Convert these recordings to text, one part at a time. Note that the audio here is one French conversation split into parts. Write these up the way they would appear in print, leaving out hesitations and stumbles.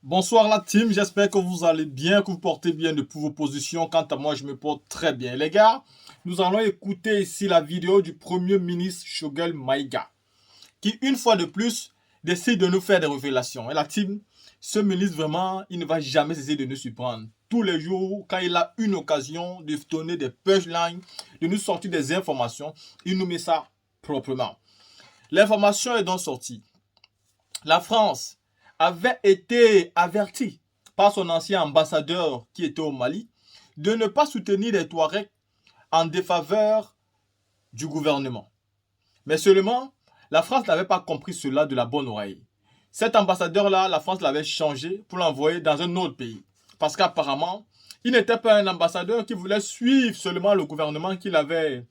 Bonsoir la team, j'espère que vous allez bien, que vous portez bien depuis vos positions. Quant à moi, je me porte très bien. Les gars, nous allons écouter ici la vidéo du Premier ministre Choguel Maïga, qui une fois de plus décide de nous faire des révélations. Et la team, ce ministre vraiment, il ne va jamais cesser de nous surprendre. Tous les jours, quand il a une occasion de donner des punchlines, de nous sortir des informations, il nous met ça proprement. L'information est donc sortie. La France avait été avertie par son ancien ambassadeur qui était au Mali de ne pas soutenir les Touaregs en défaveur du gouvernement. Mais seulement, la France n'avait pas compris cela de la bonne oreille. Cet ambassadeur-là, la France l'avait changé pour l'envoyer dans un autre pays. Parce qu'apparemment, il n'était pas un ambassadeur qui voulait suivre seulement le gouvernement qu'il avait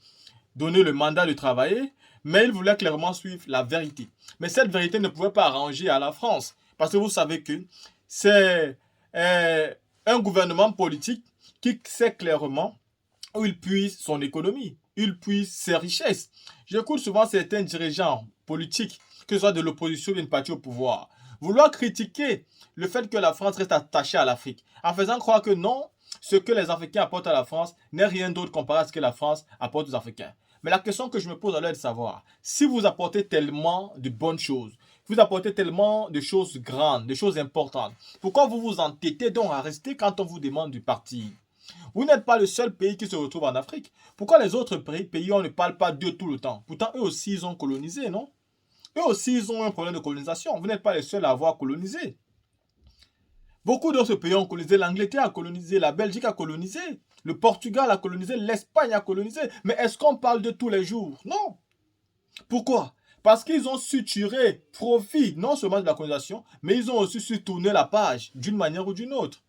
donné le mandat de travailler, mais il voulait clairement suivre la vérité. Mais cette vérité ne pouvait pas arranger à la France. Parce que vous savez que c'est un gouvernement politique qui sait clairement où il puise son économie, il puise ses richesses. J'écoute souvent certains dirigeants politiques, que ce soit de l'opposition ou d'une partie au pouvoir, vouloir critiquer le fait que la France reste attachée à l'Afrique, en faisant croire que non, ce que les Africains apportent à la France n'est rien d'autre comparé à ce que la France apporte aux Africains. Mais la question que je me pose alors est de savoir, si vous apportez tellement de bonnes choses, vous apportez tellement de choses grandes, de choses importantes, pourquoi vous vous entêtez donc à rester quand on vous demande du parti? Vous n'êtes pas le seul pays qui se retrouve en Afrique. Pourquoi les autres pays, on ne parle pas d'eux tout le temps? Pourtant, eux aussi, ils ont colonisé, non? Eux aussi, ils ont un problème de colonisation. Vous n'êtes pas les seuls à avoir colonisé. Beaucoup d'autres pays ont colonisé. L'Angleterre a colonisé, la Belgique a colonisé, le Portugal a colonisé, l'Espagne a colonisé. Mais est-ce qu'on parle de tous les jours? Non. Pourquoi? Parce qu'ils ont su tirer profit non seulement de la colonisation, mais ils ont aussi su tourner la page d'une manière ou d'une autre.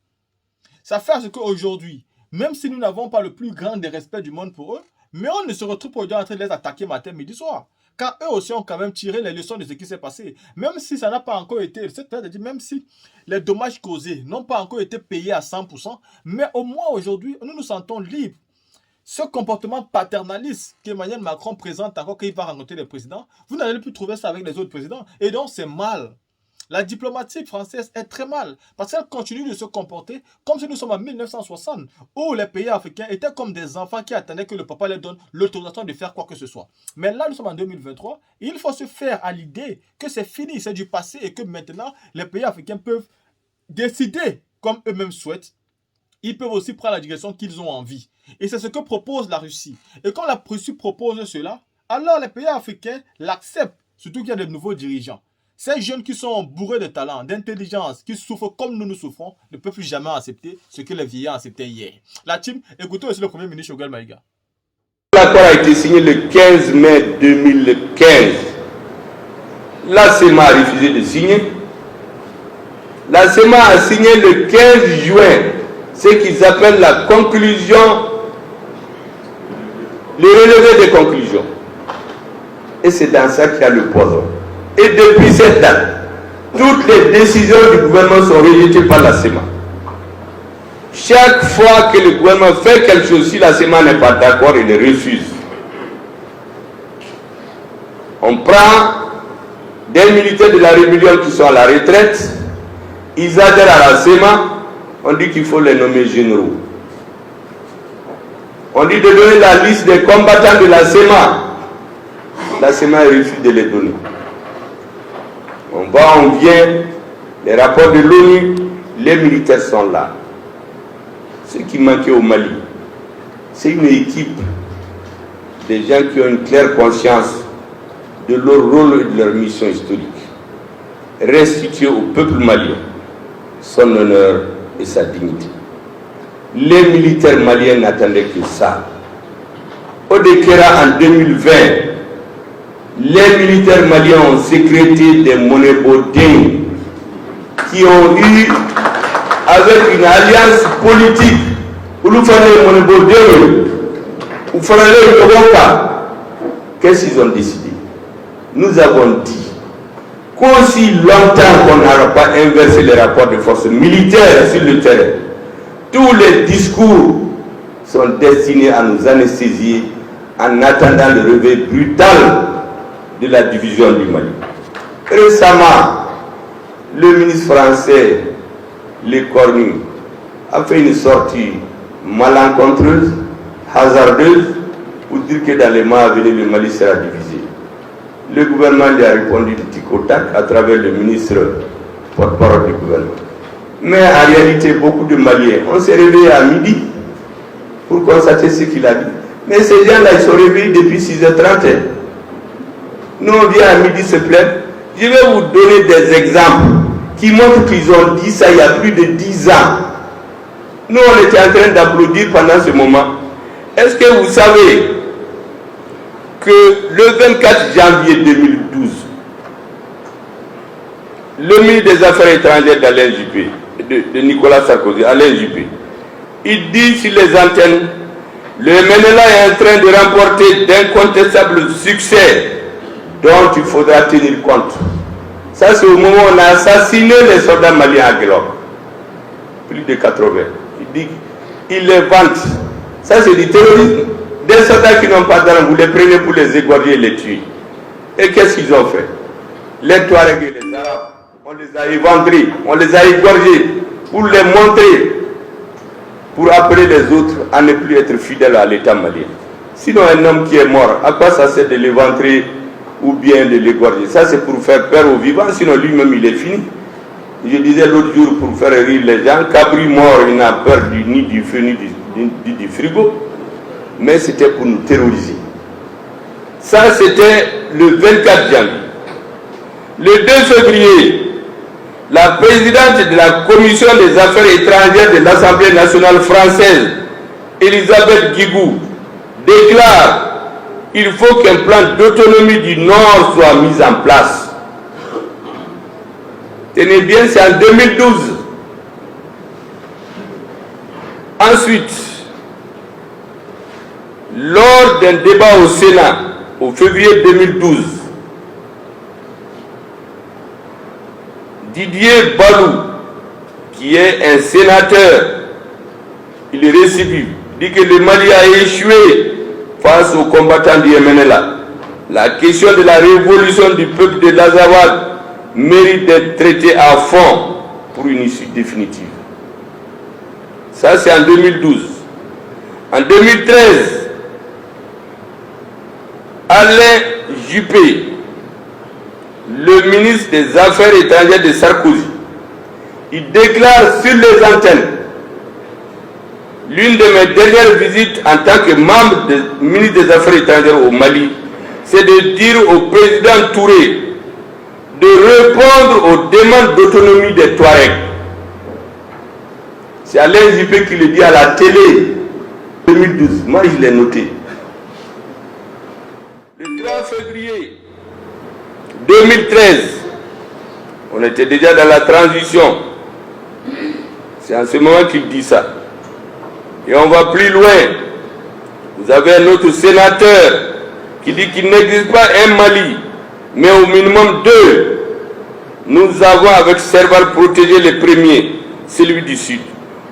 Ça fait à ce qu'aujourd'hui, même si nous n'avons pas le plus grand des respects du monde pour eux, mais on ne se retrouve pas aujourd'hui en train de les attaquer matin, midi, soir. Car eux aussi ont quand même tiré les leçons de ce qui s'est passé. Même si ça n'a pas encore été, c'est-à-dire même si les dommages causés n'ont pas encore été payés à 100%, mais au moins aujourd'hui, nous nous sentons libres. Ce comportement paternaliste qu'Emmanuel Macron présente encore quand il va rencontrer les présidents, vous n'allez plus trouver ça avec les autres présidents. Et donc c'est mal. La diplomatie française est très mal parce qu'elle continue de se comporter comme si nous sommes en 1960 où les pays africains étaient comme des enfants qui attendaient que le papa leur donne l'autorisation de faire quoi que ce soit. Mais là, nous sommes en 2023 et il faut se faire à l'idée que c'est fini, c'est du passé et que maintenant, les pays africains peuvent décider comme eux-mêmes souhaitent. Ils peuvent aussi prendre la direction qu'ils ont envie. Et c'est ce que propose la Russie. Et quand la Russie propose cela, alors les pays africains l'acceptent, surtout qu'il y a de nouveaux dirigeants. Ces jeunes qui sont bourrés de talent, d'intelligence, qui souffrent comme nous souffrons, ne peuvent plus jamais accepter ce que les vieillards acceptaient hier. La team, écoutez aussi le Premier ministre Choguel Maïga. L'accord a été signé le 15 mai 2015. La CEMA a refusé de signer. La CEMA a signé le 15 juin ce qu'ils appellent la conclusion, le relevé des conclusions. Et c'est dans ça qu'il y a le poison. Et depuis cette date, toutes les décisions du gouvernement sont rejetées par la CEMA. Chaque fois que le gouvernement fait quelque chose, si la CEMA n'est pas d'accord, il le refuse. On prend des militaires de la rébellion qui sont à la retraite, ils adhèrent à la CEMA, on dit qu'il faut les nommer généraux. On dit de donner la liste des combattants de la CEMA. La CEMA refuse de les donner. On va, on vient, les rapports de l'ONU, les militaires sont là. Ce qui manquait au Mali, c'est une équipe de gens qui ont une claire conscience de leur rôle et de leur mission historique. Restituer au peuple malien son honneur et sa dignité. Les militaires maliens n'attendaient que ça. Au Dekera en 2020, les militaires maliens ont sécrété des monnaies dignes qui ont eu, avec une alliance politique, où nous faisons les monnaies où faisons les qu'est-ce qu'ils ont décidé? Nous avons dit qu'aussi longtemps qu'on n'aura pas inversé les rapports de force militaires sur le terrain, tous les discours sont destinés à nous anesthésier en attendant le réveil brutal de la division du Mali. Récemment, le ministre français les cornus, a fait une sortie malencontreuse, hasardeuse, pour dire que dans les mois à venir, le Mali sera divisé. Le gouvernement lui a répondu du tic au tac à travers le ministre porte-parole du gouvernement. Mais en réalité, beaucoup de Maliens, on s'est réveillé à midi pour constater ce qu'il a dit. Mais ces gens-là, ils sont réveillés depuis 6h30. Nous, on vient à midi se plaindre. Je vais vous donner des exemples qui montrent qu'ils ont dit ça il y a plus de 10 ans. Nous, on était en train d'applaudir pendant ce moment. Est-ce que vous savez que le 24 janvier 2012, le ministre des Affaires étrangères d'Alain Juppé, de Nicolas Sarkozy, Alain Juppé, il dit sur les antennes, le MNLA est en train de remporter d'incontestables succès dont il faudra tenir compte. Ça, c'est au moment où on a assassiné les soldats maliens à Guelor. Plus de 80. Il dit, il les vante. Ça, c'est du terrorisme. Des soldats qui n'ont pas d'armes, vous les prenez pour les égorger et les tuer. Et qu'est-ce qu'ils ont fait? Les Touaregs et les Arabes, on les a éventrés, on les a égorgés pour les montrer, pour appeler les autres à ne plus être fidèles à l'État malien. Sinon, un homme qui est mort, à quoi ça sert de l'éventrer ou bien de l'égorger? Ça, c'est pour faire peur aux vivants, sinon lui-même, il est fini. Je disais l'autre jour, pour faire rire les gens, Cabri mort, il n'a peur ni du feu, ni du frigo. Mais c'était pour nous terroriser. Ça, c'était le 24 janvier. Le 2 février, la présidente de la Commission des Affaires étrangères de l'Assemblée nationale française, Elisabeth Guigou, déclare qu'il faut qu'un plan d'autonomie du Nord soit mis en place. Tenez bien, c'est en 2012. Ensuite, lors d'un débat au Sénat, au février 2012, Didier Balou, qui est un sénateur, il est récidive, dit que le Mali a échoué face aux combattants du MNLA. La question de la révolution du peuple de l'Azawad mérite d'être traitée à fond pour une issue définitive. Ça, c'est en 2012. En 2013, Alain Juppé, le ministre des Affaires étrangères de Sarkozy, il déclare sur les antennes: l'une de mes dernières visites en tant que membre du ministre des Affaires étrangères au Mali, c'est de dire au président Touré de répondre aux demandes d'autonomie des Touaregs. C'est Alain Juppé qui le dit à la télé 2012. Moi, je l'ai noté. Le 3 février 2013, on était déjà dans la transition. C'est en ce moment qu'il dit ça. Et on va plus loin. Vous avez un autre sénateur qui dit qu'il n'existe pas un Mali, mais au minimum deux. Nous avons avec Serval protégé le premier, celui du Sud,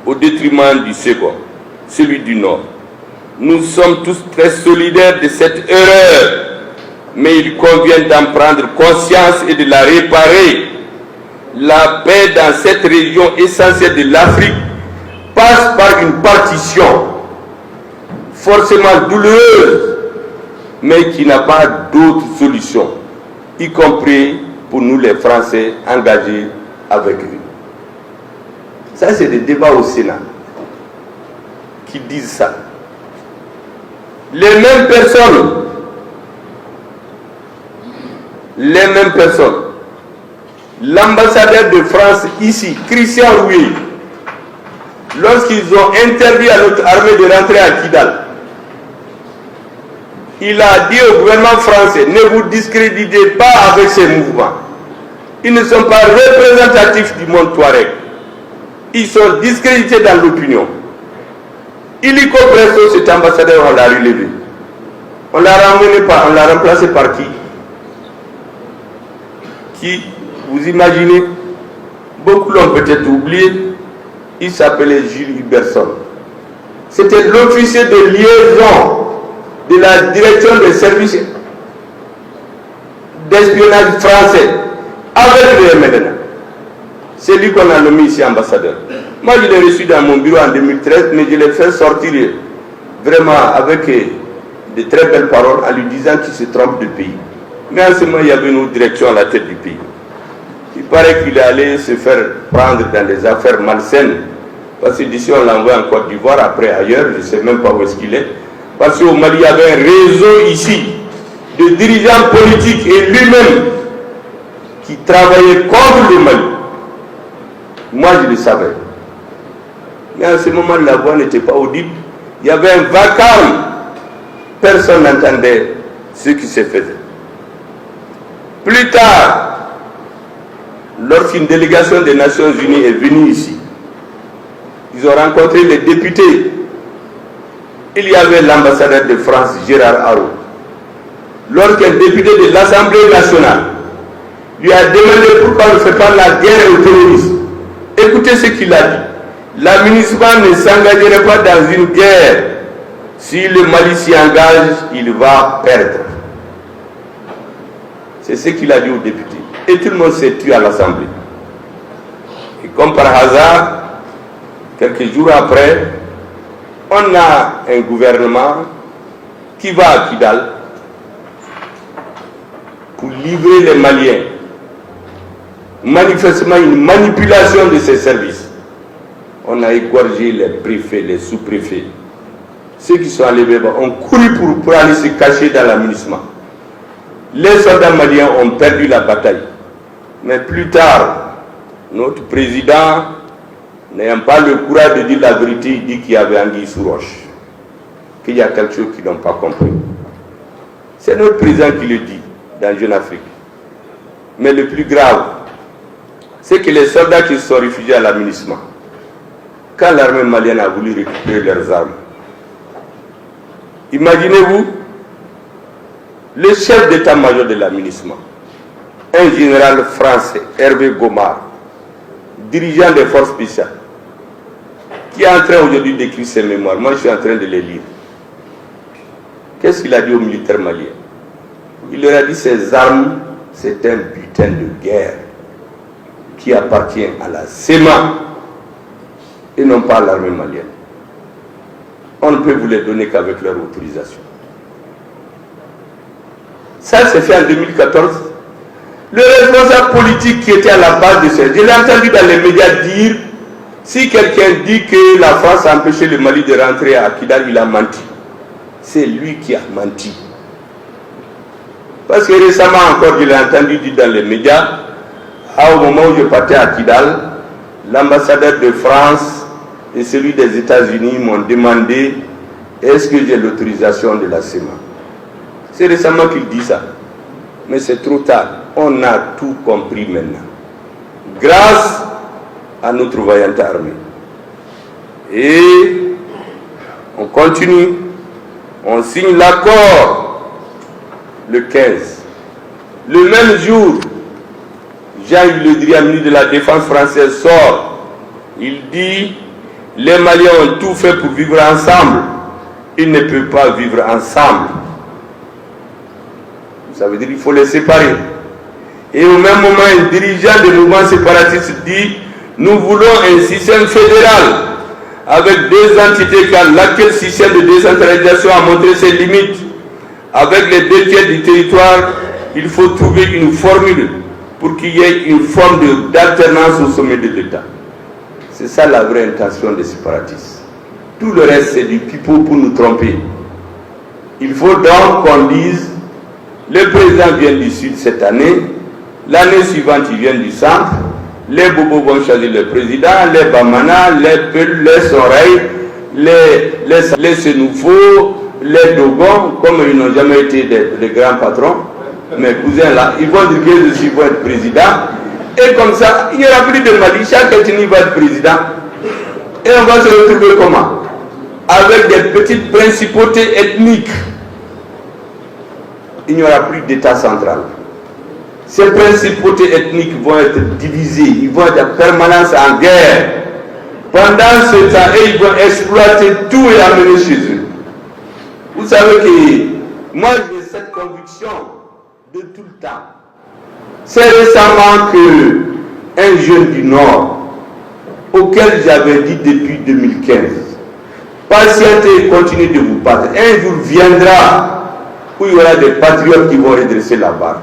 au détriment du second, celui du Nord. Nous sommes tous très solidaires de cette erreur, mais il convient d'en prendre conscience et de la réparer. La paix dans cette région essentielle de l'Afrique passe par une partition forcément douloureuse, mais qui n'a pas d'autre solution, y compris pour nous les Français engagés avec eux. Ça, c'est des débats au Sénat qui disent ça. Les mêmes personnes, l'ambassadeur de France ici, Christian Rouy, lorsqu'ils ont interdit à notre armée de rentrer à Kidal, il a dit au gouvernement français: ne vous discréditez pas avec ces mouvements. Ils ne sont pas représentatifs du monde touareg. Ils sont discrédités dans l'opinion. Illico Presso, cet ambassadeur, on l'a relevé. On l'a remplacé par qui? Qui, vous imaginez, beaucoup l'ont peut-être oublié, il s'appelait Jules Huberson. C'était l'officier de liaison de la direction des services d'espionnage français avec le MNLA. C'est lui qu'on a nommé ici ambassadeur. Moi, je l'ai reçu dans mon bureau en 2013, mais je l'ai fait sortir vraiment avec de très belles paroles en lui disant qu'il se trompe de pays. Mais en ce moment, il y avait une autre direction à la tête du pays. Il paraît qu'il est allé se faire prendre dans des affaires malsaines. Parce que d'ici, on l'envoie en Côte d'Ivoire, après ailleurs, je ne sais même pas où est-ce qu'il est. Parce qu'au Mali, il y avait un réseau ici de dirigeants politiques et lui-même qui travaillaient contre le Mali. Moi, je le savais. Mais en ce moment, la voix n'était pas audible. Il y avait un vacarme. Personne n'entendait ce qui se faisait. Plus tard, lorsqu'une délégation des Nations Unies est venue ici, ils ont rencontré les députés. Il y avait l'ambassadeur de France, Gérard Haro. Lorsqu'un député de l'Assemblée nationale lui a demandé pourquoi on ne fait pas la guerre au terrorisme, écoutez ce qu'il a dit. L'aménagement ne s'engagerait pas dans une guerre. Si le Mali s'y engage, il va perdre. C'est ce qu'il a dit aux députés. Et tout le monde s'est tué à l'Assemblée. Et comme par hasard, quelques jours après, on a un gouvernement qui va à Kidal pour livrer les Maliens. Manifestement, une manipulation de ces services. On a égorgé les préfets, les sous-préfets. Ceux qui sont allés ont couru pour aller se cacher dans l'aménagement. Les soldats maliens ont perdu la bataille. Mais plus tard, notre président, n'ayant pas le courage de dire la vérité, il dit qu'il y avait anguille sous roche. Qu'il y a quelque chose qu'ils n'ont pas compris. C'est notre président qui le dit dans Jeune Afrique. Mais le plus grave, c'est que les soldats qui se sont réfugiés à l'aménagement, quand l'armée malienne a voulu récupérer leurs armes, imaginez-vous, le chef d'état-major de l'aménagement, un général français, Hervé Gomard, dirigeant des forces spéciales, qui est en train aujourd'hui d'écrire ses mémoires. Moi, je suis en train de les lire. Qu'est-ce qu'il a dit aux militaires maliens? Il leur a dit ces armes, c'est un butin de guerre qui appartient à la SEMA et non pas à l'armée malienne. On ne peut vous les donner qu'avec leur autorisation. Ça, c'est fait en 2014. Le responsable politique qui était à la base de ça, je l'ai entendu dans les médias dire, si quelqu'un dit que la France a empêché le Mali de rentrer à Kidal, il a menti. C'est lui qui a menti. Parce que récemment encore, je l'ai entendu dire dans les médias, au moment où je partais à Kidal, l'ambassadeur de France et celui des États-Unis m'ont demandé est-ce que j'ai l'autorisation de la SEMA. C'est récemment qu'il dit ça. Mais c'est trop tard. On a tout compris maintenant. Grâce à notre vaillante armée. Et on continue. On signe l'accord le 15. Le même jour, Jean-Yves Le Drian, ministre de la Défense française, sort. Il dit les Maliens ont tout fait pour vivre ensemble. Ils ne peuvent pas vivre ensemble. Ça veut dire qu'il faut les séparer. Et au même moment, un dirigeant des mouvements séparatistes dit nous voulons un système fédéral avec deux entités car laquelle système de décentralisation a montré ses limites. Avec les 2/3 du territoire, il faut trouver une formule pour qu'il y ait une forme d'alternance au sommet de l'État. C'est ça la vraie intention des séparatistes. Tout le reste, c'est du pipeau pour nous tromper. Il faut donc qu'on dise le président vient du Sud cette année, l'année suivante, il vient du centre, les Bobos vont choisir le président, les Bamana, les Peul, les Soreilles, les Sénoufos, les Dogons, comme ils n'ont jamais été des grands patrons, mes cousins là, ils vont dire que je suis pour être président, et comme ça, il n'y aura plus de Mali, chaque ethnie va être président, et on va se retrouver comment? Avec des petites principautés ethniques. Il n'y aura plus d'État central. Ces principautés ethniques vont être divisées, ils vont être en permanence en guerre. Pendant ce temps, ils vont exploiter tout et amener chez eux. Vous savez que moi j'ai cette conviction de tout le temps. C'est récemment que un jeune du Nord, auquel j'avais dit depuis 2015, patientez et continuez de vous battre. Un jour viendra où il y aura des patriotes qui vont redresser la barre.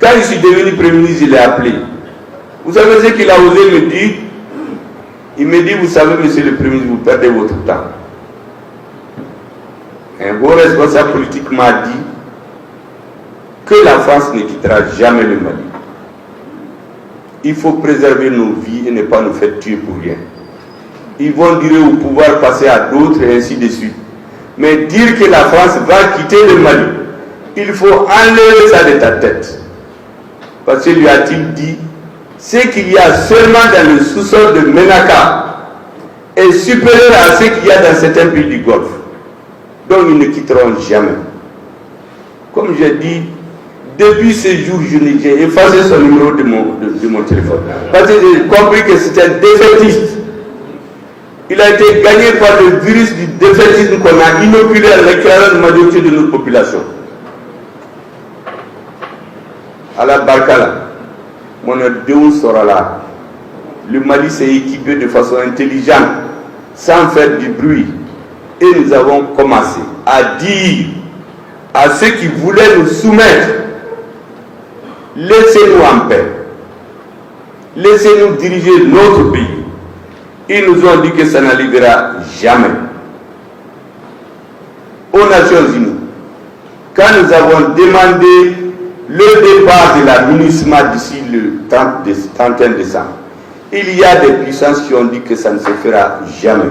Quand je suis devenu Premier ministre, je l'ai appelé. Vous savez ce qu'il a osé me dire? Il me dit, vous savez, monsieur le Premier ministre, vous perdez votre temps. Un haut responsable politique m'a dit que la France ne quittera jamais le Mali. Il faut préserver nos vies et ne pas nous faire tuer pour rien. Ils vont dire au pouvoir passer à d'autres et ainsi de suite. Mais dire que la France va quitter le Mali, il faut enlever ça de ta tête. Parce que lui a-t-il dit, ce qu'il y a seulement dans le sous-sol de Ménaka est supérieur à ce qu'il y a dans certains pays du Golfe. Donc ils ne quitteront jamais. Comme j'ai dit, depuis ce jour, j'ai effacé son numéro de mon téléphone. Parce que j'ai compris que c'était un défaitiste. Il a été gagné par le virus du défaitisme qu'on a inoculé à l'écrasante majorité de notre population. À la Barkala, mon Dieu sera là. Le Mali s'est équipé de façon intelligente, sans faire du bruit. Et nous avons commencé à dire à ceux qui voulaient nous soumettre, laissez-nous en paix. Laissez-nous diriger notre pays. Ils nous ont dit que ça n'arrivera jamais. Aux Nations Unies, quand nous avons demandé le départ de la MINUSMA d'ici le 31 décembre, il y a des puissances qui ont dit que ça ne se fera jamais.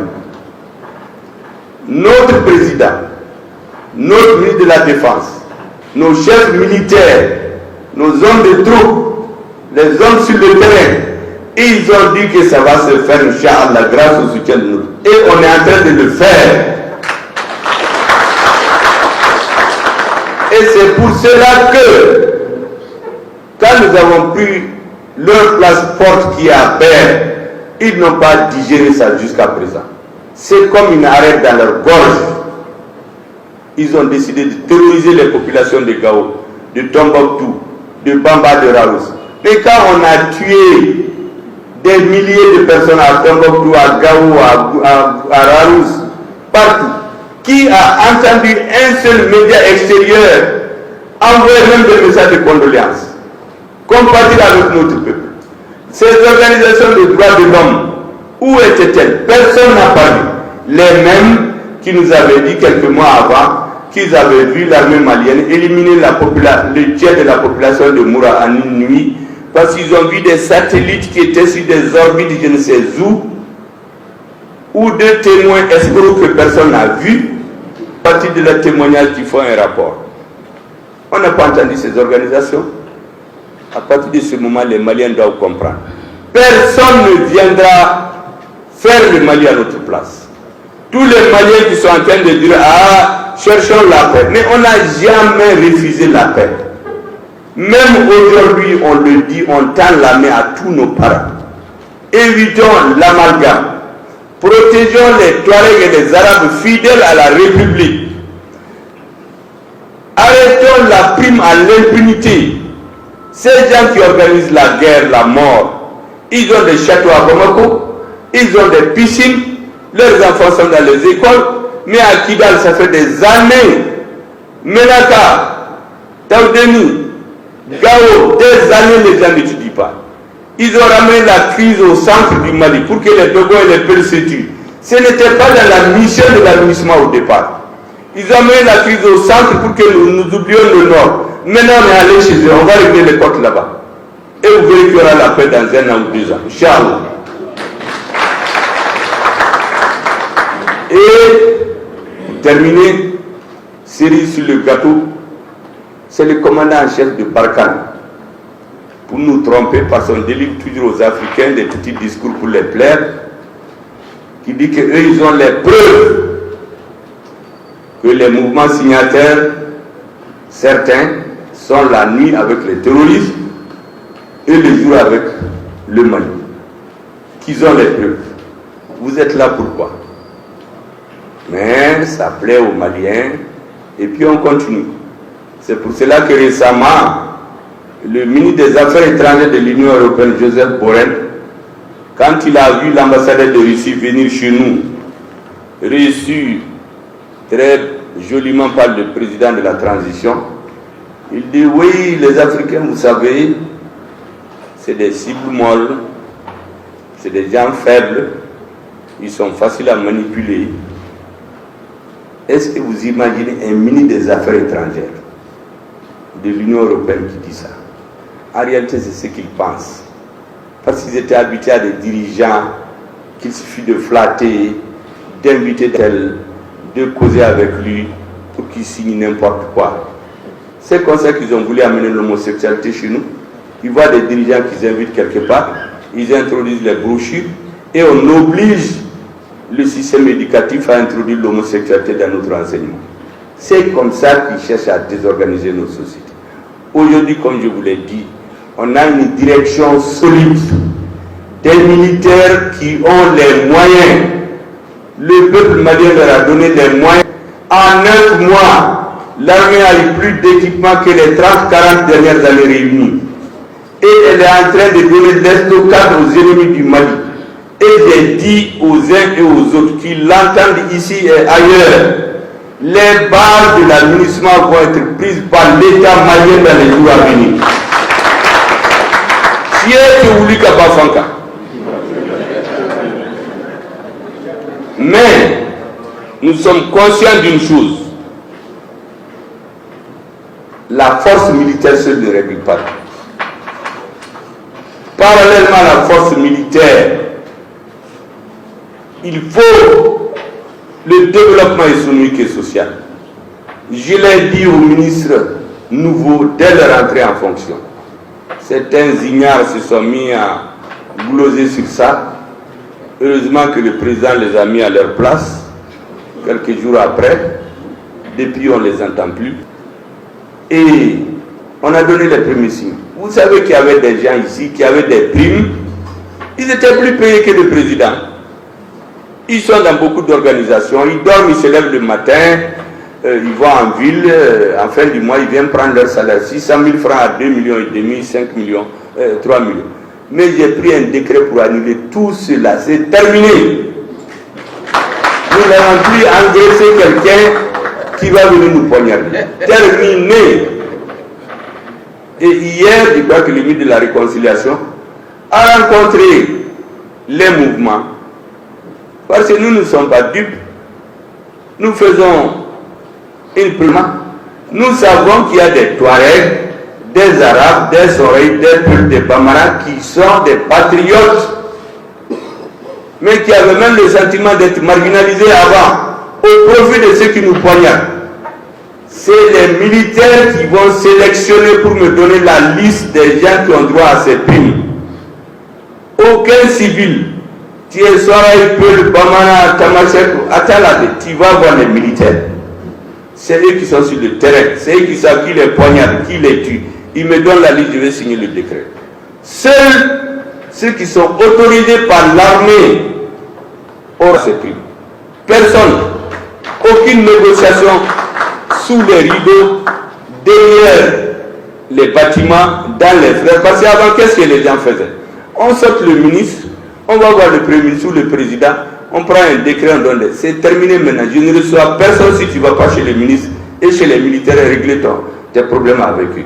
Notre président, notre ministre de la Défense, nos chefs militaires, nos hommes de troupes, les hommes sur le terrain, ils ont dit que ça va se faire, Inch'Allah, grâce au soutien de nous. Et on est en train de le faire. Et c'est pour cela que, quand nous avons pris leur place forte qui est à Berne, ils n'ont pas digéré ça jusqu'à présent. C'est comme une arête dans leur gorge. Ils ont décidé de terroriser les populations de Gao, de Tombouctou, de Bamba de Raous. Mais quand on a tué des milliers de personnes à Tombouctou, à Gao, à Raous, partout, qui a entendu un seul média extérieur envoyer même des messages de condoléances, compatir avec notre peuple? Ces organisations de droits de l'homme, où étaient-elles? Personne n'a parlé. Les mêmes qui nous avaient dit quelques mois avant qu'ils avaient vu l'armée malienne éliminer le tiers de la population de Moura en une nuit, parce qu'ils ont vu des satellites qui étaient sur des orbites je ne sais où, ou des témoins escrocs que personne n'a vus, à partir de leurs témoignages qui font un rapport. On n'a pas entendu ces organisations. À partir de ce moment, les Maliens doivent comprendre. Personne ne viendra faire le Mali à notre place. Tous les Maliens qui sont en train de dire « Ah, cherchons la paix ». Mais on n'a jamais refusé la paix. Même aujourd'hui, on le dit, on tend la main à tous nos parents. Évitons l'amalgame. Protégeons les Touaregs et les Arabes fidèles à la République. Arrêtons la prime à l'impunité. Ces gens qui organisent la guerre, la mort, ils ont des châteaux à Bamako, ils ont des piscines, leurs enfants sont dans les écoles, mais à Kidal, ça fait des années. Menaka, Taoudeni, Gao, des années, les gens n'étudient pas. Ils ont ramené la crise au centre du Mali pour que les Togo et les Peuls se tuent. Ce n'était pas dans la mission de l'administration au départ. Ils ont amené la crise au centre pour que nous oublions le Nord. Maintenant, on est allé chez eux, on va régler les côtes là-bas. Et vous verrez qu'il y aura la paix dans 1 an ou 2 ans. Inch'Allah. Et, pour terminer, cerise sur le gâteau, c'est le commandant en chef de Barkhane. Pour nous tromper, parce qu'on délivre toujours aux Africains des petits discours pour les plaire, qui dit qu'eux, ils ont les preuves que les mouvements signataires, certains, sont la nuit avec les terroristes et le jour avec le Mali. Qu'ils ont les preuves. Vous êtes là pourquoi? Mais ça plaît aux Maliens et puis on continue. C'est pour cela que récemment, le ministre des Affaires étrangères de l'Union européenne, Joseph Borrell, quand il a vu l'ambassadeur de Russie venir chez nous, reçu très joliment par le président de la transition, il dit oui, les Africains, vous savez, c'est des cibles molles, c'est des gens faibles, ils sont faciles à manipuler. Est-ce que vous imaginez un ministre des Affaires étrangères de l'Union européenne qui dit ça? En réalité, c'est ce qu'ils pensent. Parce qu'ils étaient habitués à des dirigeants qu'il suffit de flatter, d'inviter tel, de causer avec lui pour qu'il signe n'importe quoi. C'est comme ça qu'ils ont voulu amener l'homosexualité chez nous. Ils voient des dirigeants qu'ils invitent quelque part, ils introduisent les brochures et on oblige le système éducatif à introduire l'homosexualité dans notre enseignement. C'est comme ça qu'ils cherchent à désorganiser nos sociétés. Aujourd'hui, comme je vous l'ai dit, on a une direction solide, des militaires qui ont les moyens. Le peuple malien leur a donné les moyens. En 9 mois, l'armée a eu plus d'équipement que les 30-40 dernières années réunies. Et elle est en train de donner l'estocade aux ennemis du Mali. Et j'ai dit aux uns et aux autres qui l'entendent ici et ailleurs, les bases de l'administration vont être prises par l'État malien dans les jours à venir. Si vous voulez Kabafanka. Mais nous sommes conscients d'une chose. La force militaire seule ne règle pas. Parallèlement à la force militaire, il faut le développement économique et social. Je l'ai dit au ministre nouveau dès leur entrée en fonction. Certains ignares se sont mis à gloser sur ça. Heureusement que le président les a mis à leur place. Quelques jours après, depuis on ne les entend plus. Et on a donné les premiers signes. Vous savez qu'il y avait des gens ici qui avaient des primes. Ils étaient plus payés que le président. Ils sont dans beaucoup d'organisations. Ils dorment, ils se lèvent le matin. Ils vont en ville. En fin du mois, ils viennent prendre leur salaire. 600 000 francs à 2,5 millions, 5 millions, 3 millions. Mais j'ai pris un décret pour annuler tout cela. C'est terminé. Nous n'allons plus engraisser quelqu'un qui va venir nous poignarder. Terminé. Et hier, je crois que le ministre de la Réconciliation a rencontré les mouvements. Parce que nous ne sommes pas dupes. Nous faisons une prima. Nous savons qu'il y a des Touaregs, des Arabes, des Soreilles, des peuples, des Bamara qui sont des patriotes, mais qui avaient même le sentiment d'être marginalisés avant, au profit de ceux qui nous poignardent. C'est les militaires qui vont sélectionner pour me donner la liste des gens qui ont droit à ces primes. Aucun civil, tu es Soreille, Peul, Bamara, Tamashek, Atalade, tu vas voir les militaires. C'est eux qui sont sur le terrain, c'est eux qui savent qui les poignardent, qui les tue. Ils me donnent la liste, je vais signer le décret. Seuls ceux qui sont autorisés par l'armée auront ces primes. Personne, aucune négociation sous les rideaux, derrière les bâtiments, dans les frères. Parce qu'avant, qu'est-ce que les gens faisaient? On sort le ministre, on va voir le premier ministre ou le président, on prend un décret, on donne. C'est terminé maintenant. Je ne reçois personne si tu ne vas pas chez les ministres et chez les militaires et régler tes problèmes avec eux.